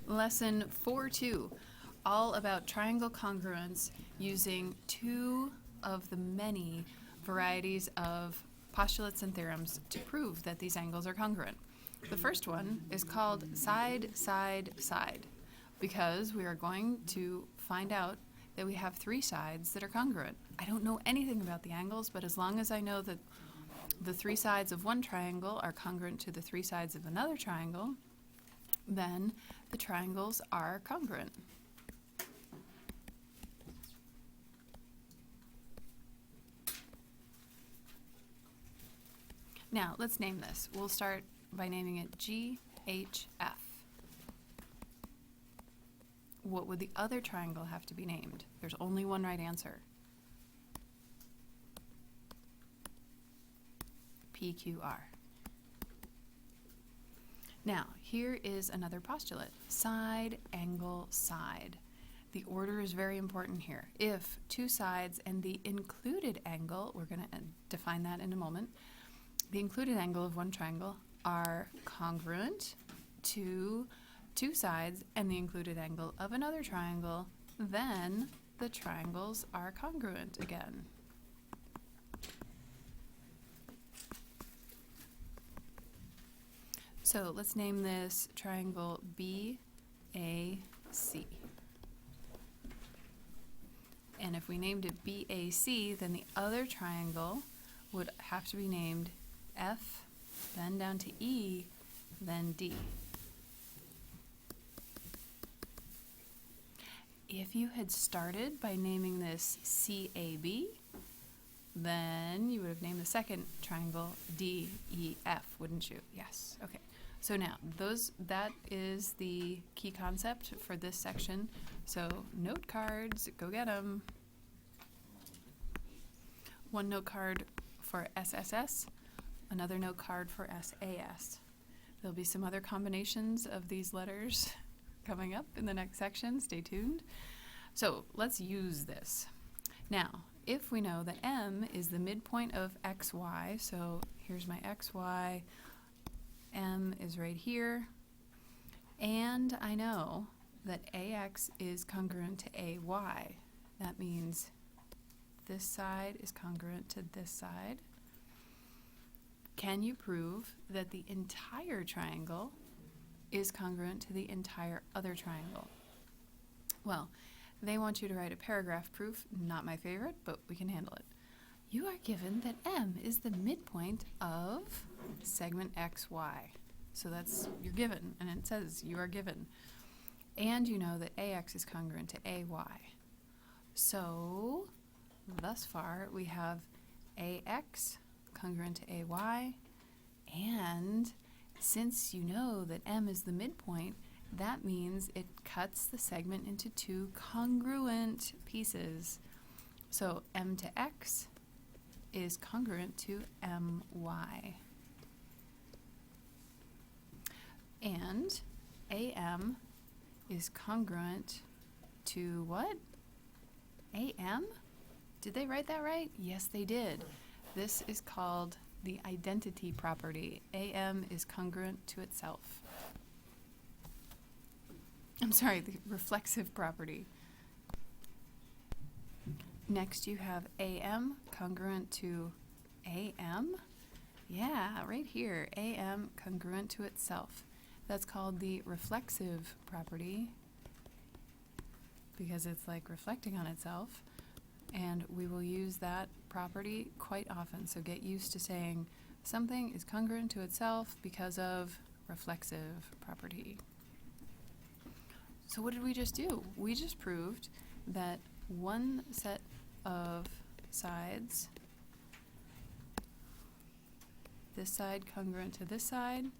Lesson 4.2, all about triangle congruence using two of the many varieties of postulates and theorems to prove that these angles are congruent. The first one is called side, side, side, because we are going to find out that we have three sides that are congruent. I don't know anything about the angles, but as long as I know that the three sides of one triangle are congruent to the three sides of another triangle, then the triangles are congruent. Now, let's name this. We'll start by naming it GHF. What would the other triangle have to be named? There's only one right answer. PQR. Now, here is another postulate. Side, angle, side. The order is very important here. If two sides and the included angle, we're going to define that in a moment, the included angle of one triangle are congruent to two sides and the included angle of another triangle, then the triangles are congruent again. So let's name this triangle BAC. And if we named it BAC, then the other triangle would have to be named F, then down to E, then D. If you had started by naming this CAB, then you would have named the second triangle DEF, wouldn't you? Yes. Okay. So now, that is the key concept for this section. So note cards, go get them. One note card for SSS, another note card for SAS. There'll be some other combinations of these letters coming up in the next section. Stay tuned. So let's use this. Now, if we know that M is the midpoint of XY, so here's my XY, M is right here, and I know that AX is congruent to AY. That means this side is congruent to this side. Can you prove that the entire triangle is congruent to the entire other triangle? Well, they want you to write a paragraph proof, not my favorite, but we can handle it. You are given that M is the midpoint of segment XY. So that's, you're given, and it says you are given. And you know that AX is congruent to AY. So, thus far, we have AX congruent to AY, and since you know that M is the midpoint, that means it cuts the segment into two congruent pieces. So M to X is congruent to MY. And AM is congruent to what? AM? Did they write that right? Yes, they did. This is called the identity property. AM is congruent to itself. I'm sorry, the reflexive property. Next you have AM congruent to AM. Yeah, right here, AM congruent to itself. That's called the reflexive property because it's like reflecting on itself. And we will use that property quite often. So get used to saying something is congruent to itself because of reflexive property. So what did we just do? We just proved that one set of sides, this side congruent to this side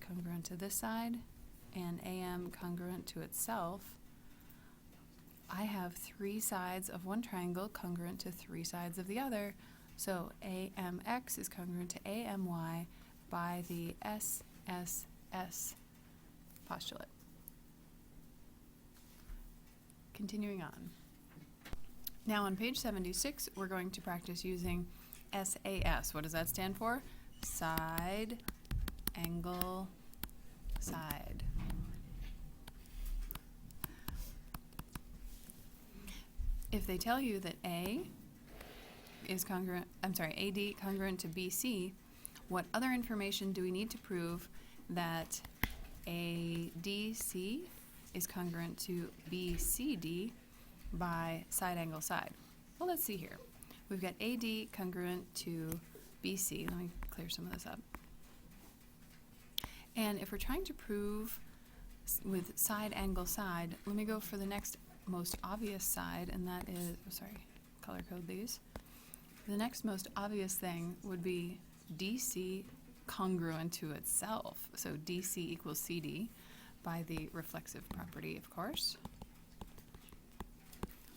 congruent to this side, and AM congruent to itself, I have three sides of one triangle congruent to three sides of the other. So AMX is congruent to AMY by the SSS postulate. Continuing on. Now on page 76, we're going to practice using SAS. What does that stand for? Side, angle, side. If they tell you that AD congruent to BC, what other information do we need to prove that ADC is congruent to BCD by side angle side? Well, let's see here. We've got AD congruent to BC. Let me clear some of this up. And if we're trying to prove with side angle side, let me go for the next most obvious side, and that is, color code these. The next most obvious thing would be DC congruent to itself. So DC equals CD by the reflexive property, of course.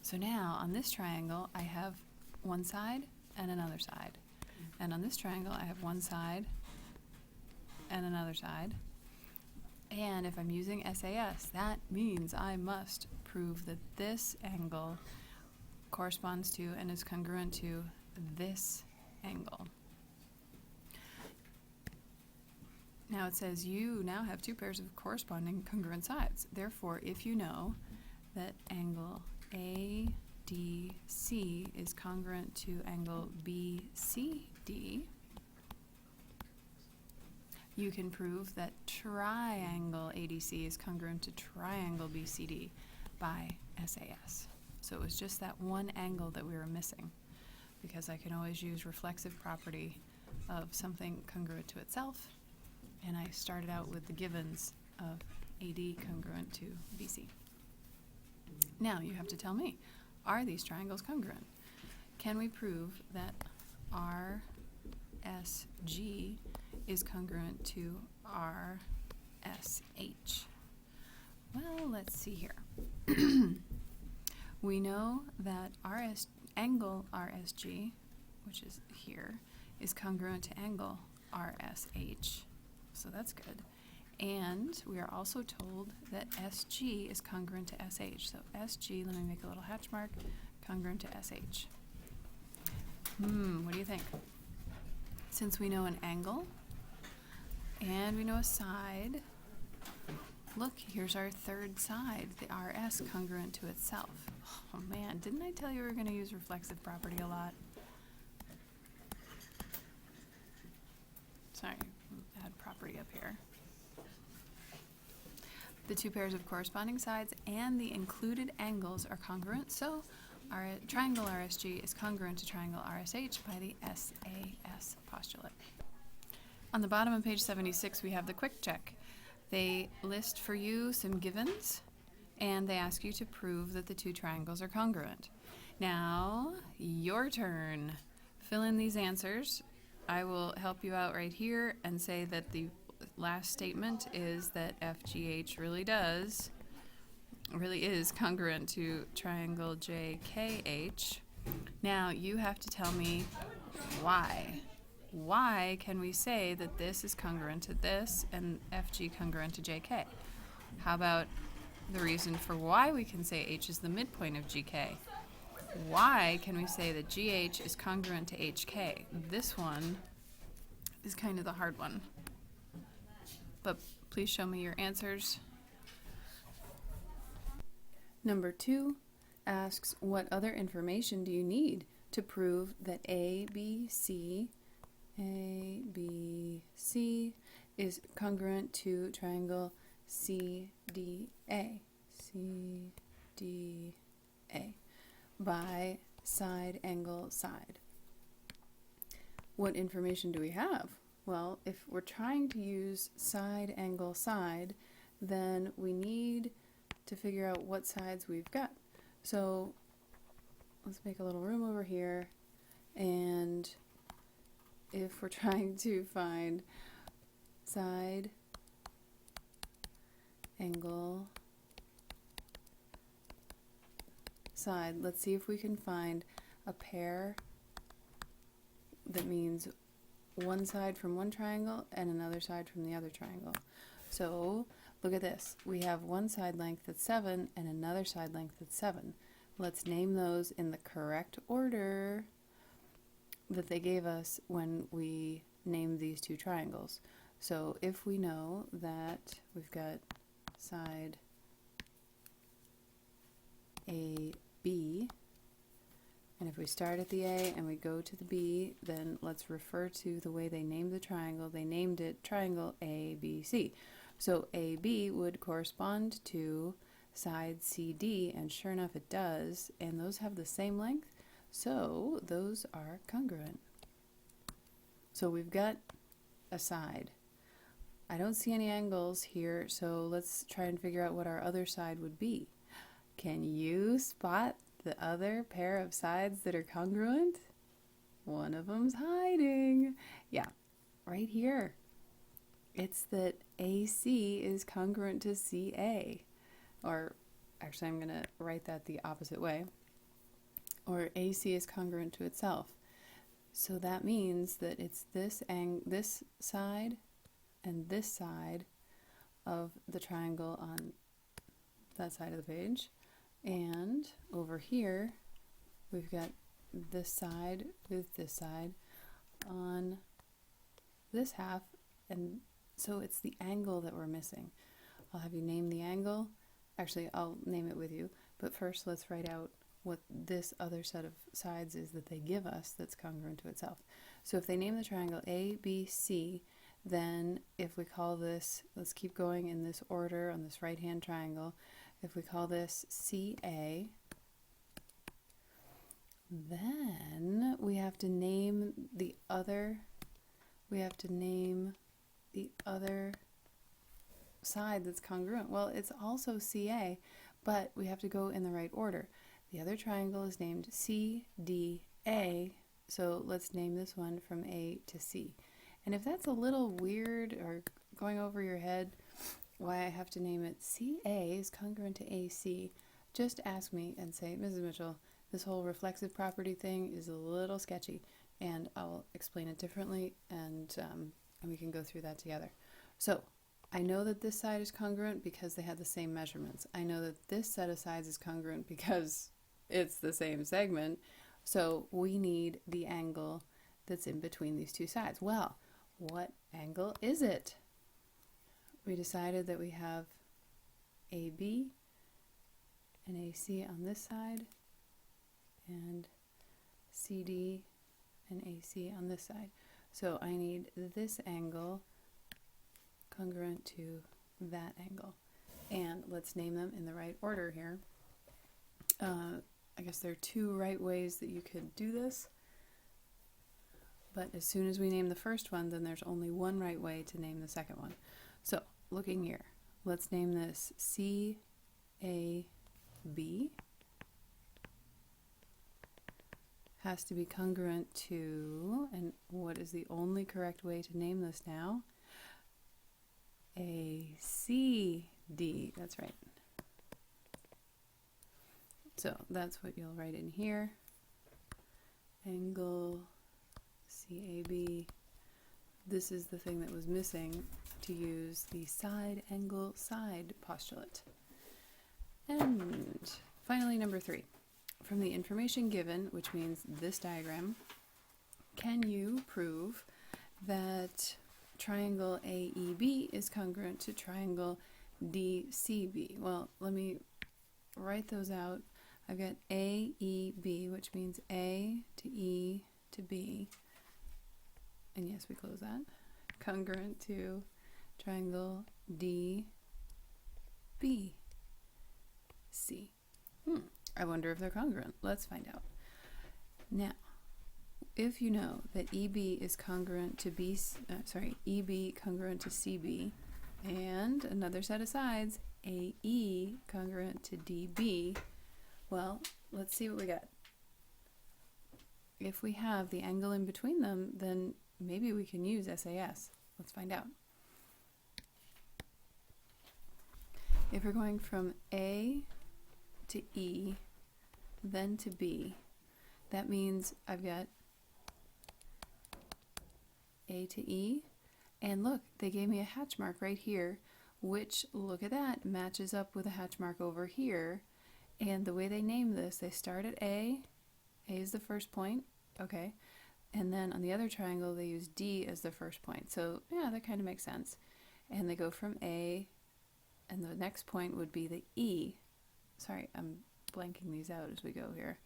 So now on this triangle, I have one side and another side. And on this triangle, I have one side and another side. And if I'm using SAS, that means I must prove that this angle corresponds to and is congruent to this angle. Now it says you now have two pairs of corresponding congruent sides. Therefore, if you know that angle ADC is congruent to angle BCD, you can prove that triangle ADC is congruent to triangle BCD by SAS. So it was just that one angle that we were missing, because I can always use reflexive property of something congruent to itself, and I started out with the givens of AD congruent to BC. Now you have to tell me, are these triangles congruent? Can we prove that RSG is congruent to RSH? Well, let's see here. We know that angle RSG, which is here, is congruent to angle RSH, so that's good. And we are also told that SG is congruent to SH. So SG, let me make a little hatch mark, congruent to SH. What do you think? Since we know an angle and we know a side, look, here's our third side, the RS congruent to itself. Oh man, didn't I tell you we were going to use reflexive property a lot? Sorry, add property up here. The two pairs of corresponding sides and the included angles are congruent, so our triangle RSG is congruent to triangle RSH by the SAS postulate. On the bottom of page 76, we have the quick check. They list for you some givens, and they ask you to prove that the two triangles are congruent. Now, your turn. Fill in these answers. I will help you out right here and say that the last statement is that FGH really is congruent to triangle JKH. Now, you have to tell me why. Why can we say that this is congruent to this and FG congruent to JK? How about the reason for why we can say H is the midpoint of GK? Why can we say that GH is congruent to HK? This one is kind of the hard one. But please show me your answers. Number 2 asks, what other information do you need to prove that ABC is congruent to triangle CDA by side angle side? What information do we have? Well, if we're trying to use side angle side, then we need to figure out what sides we've got. So let's make a little room over here, and if we're trying to find side angle side, let's see if we can find a pair that means one side from one triangle and another side from the other triangle. So look at this. We have one side length that's 7 and another side length that's 7. Let's name those in the correct order that they gave us when we named these two triangles. So if we know that we've got side AB And if we start at the A and we go to the B, then let's refer to the way they named the triangle. They named it triangle ABC. So AB would correspond to side CD, and sure enough it does, and those have the same length, so those are congruent. So we've got a side. I don't see any angles here, so let's try and figure out what our other side would be. Can you spot the other pair of sides that are congruent? One of them's hiding. Yeah, right here. It's that AC is congruent to CA. Or actually, I'm going to write that the opposite way. Or AC is congruent to itself. So that means that it's this side and this side of the triangle on that side of the page. And over here, we've got this side with this side on this half. And so it's the angle that we're missing. I'll have you name the angle. Actually, I'll name it with you. But first, let's write out what this other set of sides is that they give us that's congruent to itself. So if they name the triangle ABC, then if we call this, let's keep going in this order on this right-hand triangle, if we call this CA, then we have to name the other side that's congruent. Well, it's also CA, but we have to go in the right order. The other triangle is named CDA, so let's name this one from A to C. And if that's a little weird or going over your head, why I have to name it CA is congruent to AC, just ask me and say, Mrs. Mitchell, this whole reflexive property thing is a little sketchy, and I'll explain it differently, and we can go through that together. So I know that this side is congruent because they have the same measurements. I know that this set of sides is congruent because it's the same segment. So we need the angle that's in between these two sides. Well, what angle is it? We decided that we have AB and AC on this side and CD and AC on this side. So I need this angle congruent to that angle. And let's name them in the right order here. I guess there are two right ways that you could do this. But as soon as we name the first one, then there's only one right way to name the second one. So looking here, let's name this CAB. Has to be congruent to, and what is the only correct way to name this now? ACD, that's right. So that's what you'll write in here. Angle CAB. This is the thing that was missing to use the side angle side postulate. And finally, number 3. From the information given, which means this diagram, can you prove that triangle AEB is congruent to triangle DCB? Well, let me write those out. I've got AEB, which means A to E to B. And yes, we close that. Congruent to triangle DBC. I wonder if they're congruent. Let's find out. Now, if you know that EB is congruent to EB congruent to CB, and another set of sides, AE congruent to DB, well, let's see what we got. If we have the angle in between them, then maybe we can use SAS. Let's find out. If we're going from A to E, then to B, that means I've got A to E, and look, they gave me a hatch mark right here, which, look at that, matches up with a hatch mark over here. And the way they name this, they start at A is the first point, okay, and then on the other triangle they use D as the first point. So yeah, that kind of makes sense. And they go from A, and the next point would be the E. Sorry, I'm blanking these out as we go here.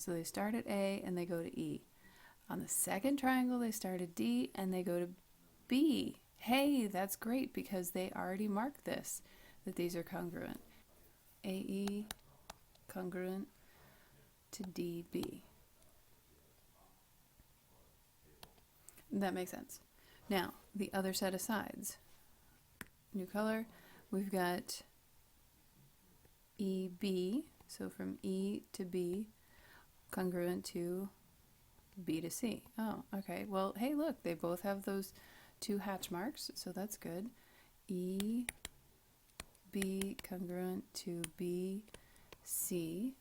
So they start at A and they go to E. On the second triangle, they start at D and they go to B. Hey, that's great because they already marked this, that these are congruent. AE congruent to DB. That makes sense. Now, the other set of sides. New color, we've got EB, so from E to B, congruent to B to C. Oh, okay. Well, hey, look, they both have those two hatch marks, so that's good. EB congruent to BC.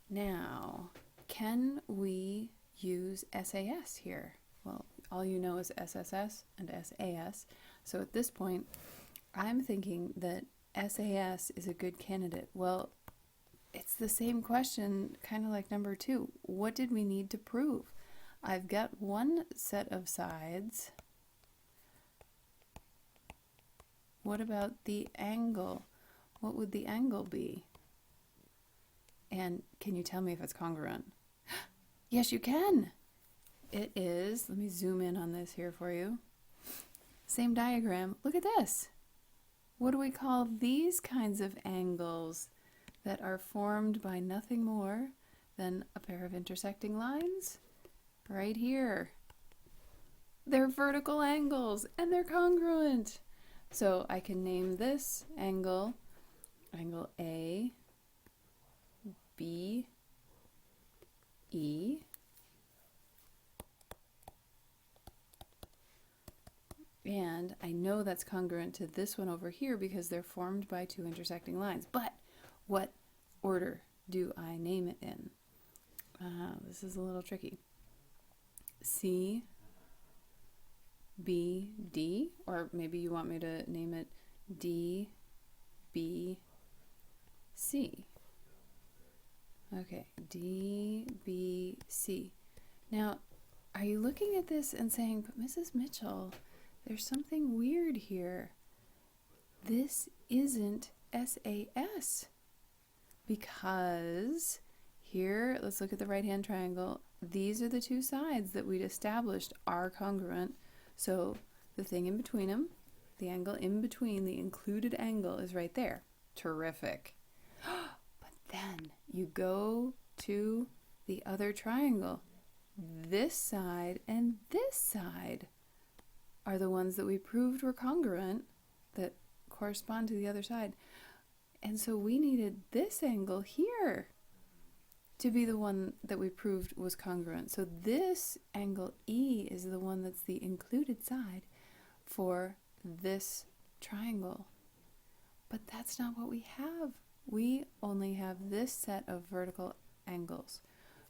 Now, can we use SAS here? Well, all you know is SSS and SAS. So at this point, I'm thinking that SAS is a good candidate. Well, it's the same question, kind of like number 2. What did we need to prove? I've got one set of sides. What about the angle? What would the angle be? And can you tell me if it's congruent? Yes, you can. It is. Let me zoom in on this here for you. Same diagram. Look at this. What do we call these kinds of angles that are formed by nothing more than a pair of intersecting lines? Right here. They're vertical angles and they're congruent. So I can name this angle, angle A, B, E. And I know that's congruent to this one over here because they're formed by two intersecting lines. But what order do I name it in? This is a little tricky. C, B, D, or maybe you want me to name it D, B, C. Okay, D, B, C. Now, are you looking at this and saying, but Mrs. Mitchell, there's something weird here. This isn't SAS. Because here, let's look at the right-hand triangle. These are the two sides that we'd established are congruent. So the thing in between them, the angle in between, the included angle is right there. Terrific. But then you go to the other triangle. This side and this side are the ones that we proved were congruent that correspond to the other side. And so we needed this angle here to be the one that we proved was congruent. So this angle E is the one that's the included side for this triangle. But that's not what we have. We only have this set of vertical angles.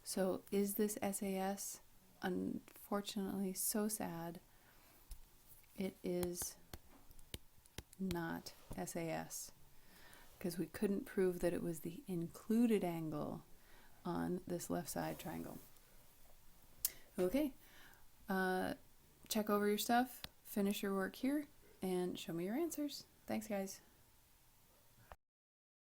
So is this SAS? Unfortunately, so sad. It is not SAS because we couldn't prove that it was the included angle on this left side triangle. Okay, check over your stuff, finish your work here, and show me your answers. Thanks, guys.